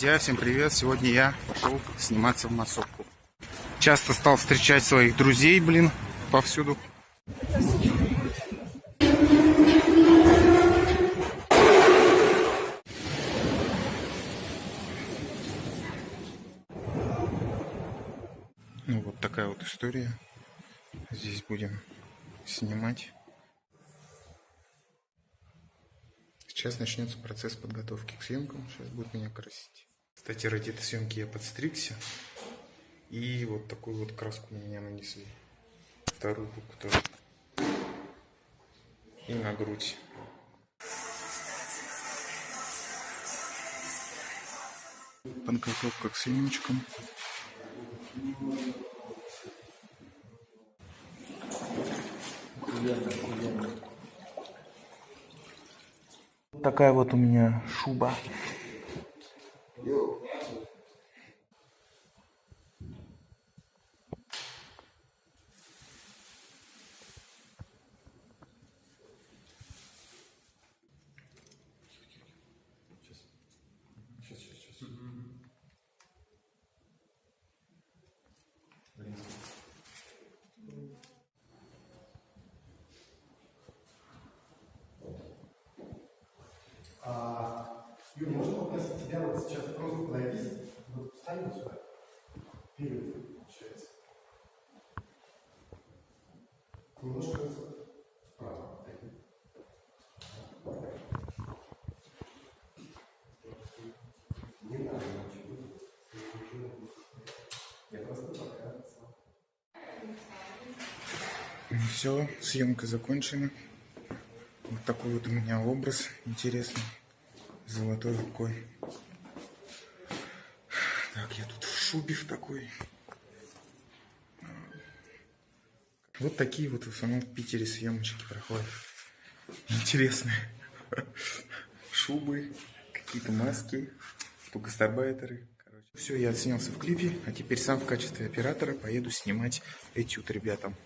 Друзья, всем привет! Сегодня я пошел сниматься в массовку. Часто стал встречать своих друзей, повсюду. Ну вот такая вот история. Здесь будем снимать. Сейчас начнется процесс подготовки к съемкам. Сейчас будет меня красить. Кстати, ради этой съемки я подстригся. И вот такую вот краску на меня нанесли. Вторую руку тоже. И на грудь. Подготовка к съемочкам. Такая вот у меня шуба. Юр, можно попросить тебя вот сейчас просто подойдись, вот встань вот сюда, вперед, получается. Немножко вправо. Не надо ничего. Я просто пока. Все, съемка закончена. Вот такой вот у меня образ интересный. Золотой рукой. Так, я тут в шубе в такой. Вот такие вот в основном в Питере съемочки проходят. Интересные. Шубы, какие-то маски, тут гастарбайтеры. Все, я отснялся в клипе, а теперь сам в качестве оператора поеду снимать этюд ребятам.